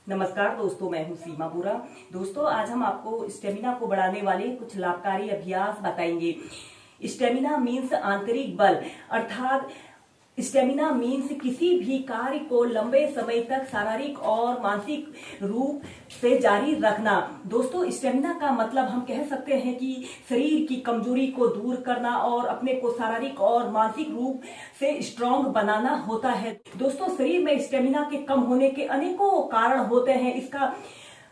नमस्कार दोस्तों, मैं हूं सीमा बुरा। दोस्तों, आज हम आपको स्टेमिना को बढ़ाने वाले कुछ लाभकारी अभ्यास बताएंगे। स्टेमिना मीन्स आंतरिक बल, अर्थात स्टेमिना मीन्स किसी भी कार्य को लंबे समय तक शारीरिक और मानसिक रूप से जारी रखना। दोस्तों, स्टेमिना का मतलब हम कह सकते हैं कि शरीर की कमजोरी को दूर करना और अपने को शारीरिक और मानसिक रूप से स्ट्रांग बनाना होता है। दोस्तों, शरीर में स्टेमिना के कम होने के अनेकों कारण होते हैं। इसका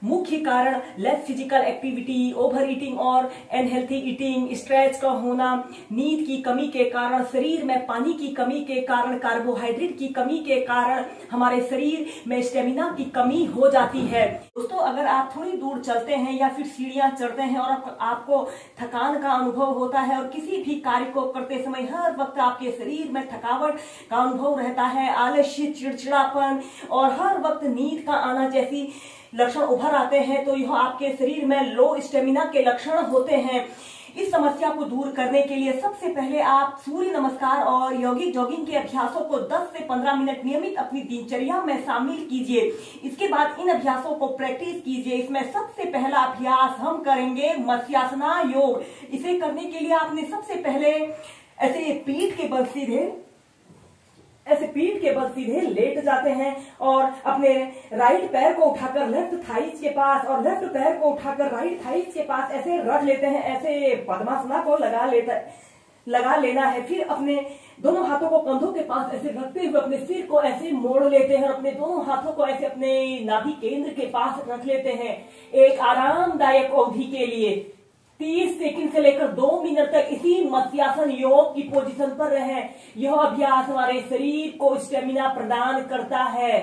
मुख्य कारण less physical activity, over eating और अनहेल्थी ईटिंग, स्ट्रेस का होना, नींद की कमी के कारण, शरीर में पानी की कमी के कारण, कार्बोहाइड्रेट की कमी के कारण हमारे शरीर में स्टेमिना की कमी हो जाती है। दोस्तों, अगर आप थोड़ी दूर चलते हैं या फिर सीढ़ियां चढ़ते हैं और आपको थकान का अनुभव होता है और किसी भी कार्य को करते समय हर वक्त आपके शरीर में थकावट का अनुभव रहता है, आलस्य, चिड़चिड़ापन और हर वक्त नींद का आना जैसी लक्षण उभर आते हैं, तो यह आपके शरीर में लो स्टेमिना के लक्षण होते हैं। इस समस्या को दूर करने के लिए सबसे पहले आप सूर्य नमस्कार और यौगिक जॉगिंग के अभ्यासों को 10 से 15 मिनट नियमित अपनी दिनचर्या में शामिल कीजिए। इसके बाद इन अभ्यासों को प्रैक्टिस कीजिए। इसमें सबसे पहला अभ्यास हम करेंगे मत्स्यासना योग। इसे करने के लिए आपने सबसे पहले ऐसे पीठ के बल सीधे लेट जाते हैं और अपने राइट पैर को उठाकर लेफ्ट थाइस के पास और लेफ्ट पैर को उठाकर राइट थाइस के पास ऐसे रख लेते हैं। ऐसे पद्मासना को लगा लेना है। फिर अपने दोनों हाथों को कंधों के पास ऐसे रखते हुए अपने सिर को ऐसे मोड़ लेते हैं और अपने दोनों हाथों को ऐसे अपने नाभि केंद्र के पास रख लेते हैं। एक आरामदायक अवधि के लिए 30 सेकंड से लेकर 2 मिनट तक इसी मत्स्यासन योग की पोजीशन पर रहें। यह अभ्यास हमारे शरीर को स्टेमिना प्रदान करता है।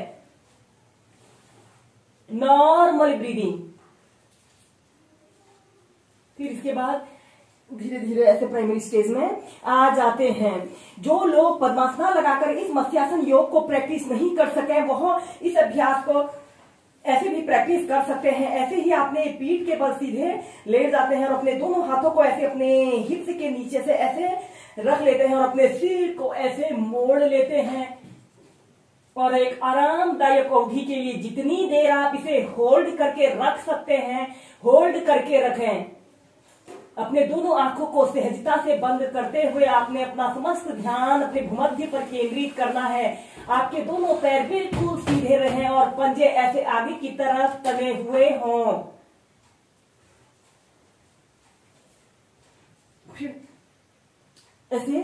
Normal breathing. फिर इसके बाद धीरे धीरे ऐसे प्राइमरी स्टेज में आ जाते हैं। जो लोग पद्मासना लगाकर इस मत्स्यासन योग को प्रैक्टिस नहीं कर सके, वह इस अभ्यास को ऐसे भी प्रैक्टिस कर सकते हैं। ऐसे ही आपने पीठ के बल सीधे लेट जाते हैं और अपने दोनों हाथों को ऐसे अपने हिप्स के नीचे से ऐसे रख लेते हैं और अपने सिर को ऐसे मोड़ लेते हैं और एक आरामदायक अवधि के लिए जितनी देर आप इसे होल्ड करके रख सकते हैं, होल्ड करके रखें। अपने दोनों आंखों को सहजता से बंद करते हुए आपने अपना समस्त ध्यान अपने भूमध्य पर केंद्रित करना है। आपके दोनों पैर बिल्कुल सीधे रहें और पंजे ऐसे आगे की तरफ तने हुए हों। फिर ऐसे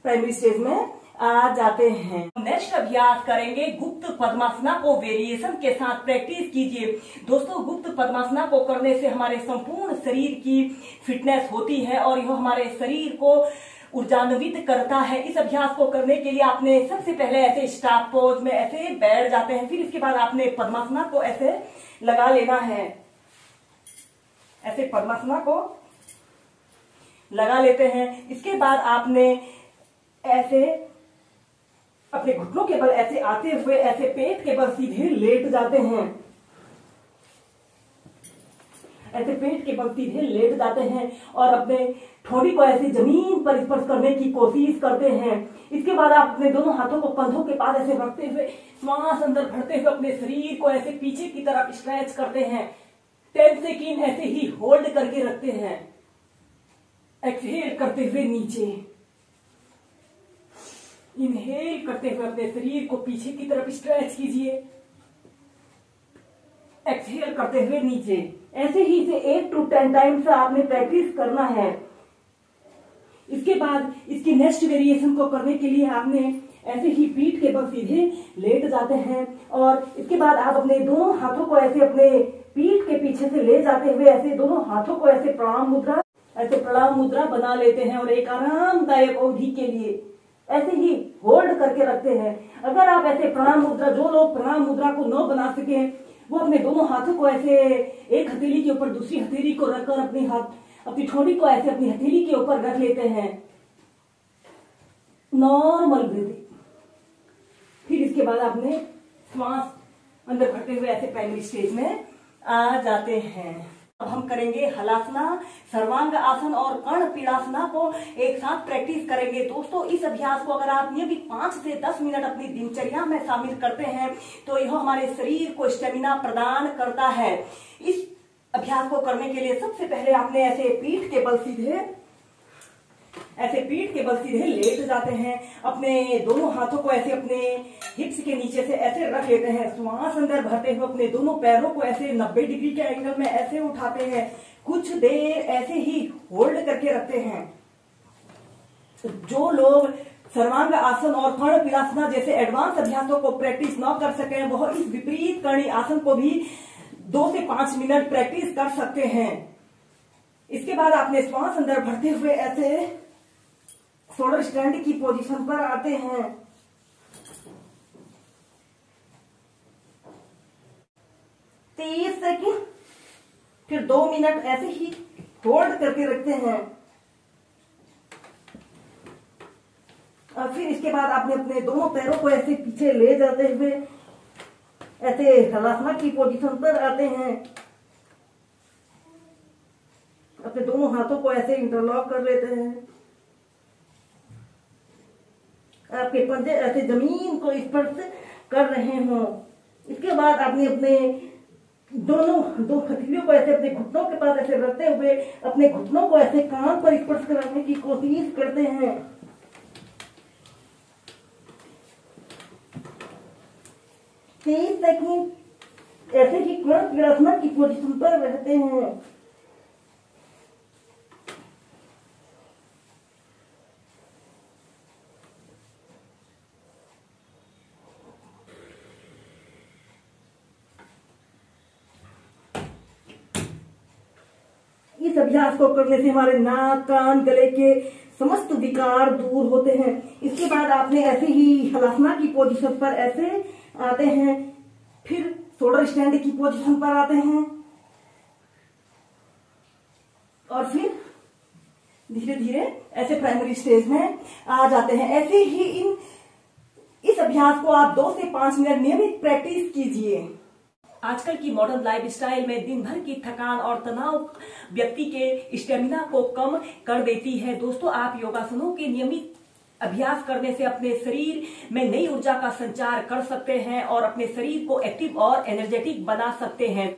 प्राइमरी स्टेज में आ जाते हैं। नेक्स्ट अभ्यास करेंगे गुप्त पद्मासना को वेरिएशन के साथ प्रैक्टिस कीजिए। दोस्तों, गुप्त पद्मासना को करने से हमारे संपूर्ण शरीर की फिटनेस होती है और यह हमारे शरीर को ऊर्जान्वित करता है। इस अभ्यास को करने के लिए आपने सबसे पहले ऐसे स्टाफ पोज में ऐसे बैठ जाते हैं। फिर इसके बाद आपने पद्मासना को ऐसे लगा लेना है। ऐसे पद्मासना को लगा लेते हैं। इसके बाद आपने ऐसे अपने घुटनों के बल ऐसे आते हुए ऐसे पेट के बल सीधे लेट जाते हैं। ऐसे पेट के बल सीधे लेट जाते हैं और अपने ठोड़ी को ऐसे जमीन पर स्पर्श करने की कोशिश करते हैं। इसके बाद आप अपने दोनों हाथों को कंधों के पास ऐसे रखते हुए श्वास अंदर भरते हुए अपने शरीर को ऐसे पीछे की तरफ स्ट्रेच करते हैं। 10 सेकंड ऐसे ही होल्ड करके रखते हैं। एक्सहेल करते हुए नीचे, इनहेल करते हुए अपने शरीर को पीछे की तरफ स्ट्रेच कीजिए। एक्सहेल करते हुए नीचे। ऐसे ही इसे 8 to 10 टाइम्स आपने प्रैक्टिस करना है। इसके बाद इसकी नेक्स्ट वेरिएशन को करने के लिए आपने ऐसे ही पीठ के बल सीधे लेट जाते हैं और इसके बाद आप अपने दोनों हाथों को ऐसे अपने पीठ के पीछे से ले जाते हुए ऐसे दोनों हाथों को ऐसे प्रणाम मुद्रा बना लेते हैं और एक आरामदायक अवधि के लिए ऐसे ही होल्ड करके रखते हैं। अगर आप ऐसे प्रणाम मुद्रा, जो लोग प्रणाम मुद्रा को न बना सके, वो अपने दोनों हाथों को ऐसे एक हथेली के ऊपर दूसरी हथेली को रखकर अपनी ठोड़ी को ऐसे अपनी हथेली के ऊपर रख लेते हैं। Normal breathing. फिर इसके बाद आपने श्वास अंदर भरते हुए ऐसे प्राइमरी स्टेज में आ जाते हैं। अब हम करेंगे हलासना, सर्वांग आसन और कर्ण पीड़ासना को एक साथ प्रैक्टिस करेंगे। दोस्तों, इस अभ्यास को अगर आप नियमित 5 से 10 मिनट अपनी दिनचर्या में शामिल करते हैं तो यह हमारे शरीर को स्टेमिना प्रदान करता है। इस अभ्यास को करने के लिए सबसे पहले आपने ऐसे पीठ के बल सीधे लेट जाते हैं। अपने दोनों हाथों को ऐसे अपने हिप्स के नीचे से ऐसे रख लेते हैं। श्वास अंदर भरते हुए अपने दोनों पैरों को ऐसे 90 डिग्री के एंगल में ऐसे उठाते हैं। कुछ देर ऐसे ही होल्ड करके रखते हैं। जो लोग सर्वांग आसन और कर्ण पीड़ासना जैसे एडवांस अभ्यासों को प्रैक्टिस न कर सके, वह इस विपरीत करणी आसन को भी 2 से 5 मिनट प्रैक्टिस कर सकते हैं। इसके बाद आपने श्वास अंदर भरते हुए ऐसे शोल्डर स्टैंड की पोजीशन पर आते हैं। तीस सेकेंड, फिर 2 मिनट ऐसे ही होल्ड करके रखते हैं और फिर इसके बाद आपने अपने दोनों पैरों को ऐसे पीछे ले जाते हुए ऐसे हलासना की पोजीशन पर आते हैं। अपने दोनों हाथों को ऐसे इंटरलॉक कर लेते हैं। आपके पंजे ऐसे जमीन को स्पर्श कर रहे हों। इसके बाद आपने अपने दो हथेलियों को ऐसे अपने घुटनों के पास ऐसे रखते हुए अपने घुटनों को ऐसे कान पर स्पर्श कराने की कोशिश करते हैं। 30 सेकंड ऐसे ही कर्ण पीड़ासना की पोजीशन पर रहते हैं। इस अभ्यास को करने से हमारे नाक, कान, गले के समस्त विकार दूर होते हैं। इसके बाद आपने ऐसे ही हलासना की पोजीशन पर ऐसे आते हैं, फिर शोल्डर स्टैंड की पोजीशन पर आते हैं और फिर धीरे धीरे ऐसे प्राइमरी स्टेज में आ जाते हैं। ऐसे ही इस अभ्यास को आप 2 से 5 मिनट नियमित प्रैक्टिस कीजिए। आजकल की मॉडर्न लाइफस्टाइल में दिन भर की थकान और तनाव व्यक्ति के स्टेमिना को कम कर देती है। दोस्तों, आप योगासनों के नियमित अभ्यास करने से अपने शरीर में नई ऊर्जा का संचार कर सकते हैं और अपने शरीर को एक्टिव और एनर्जेटिक बना सकते हैं।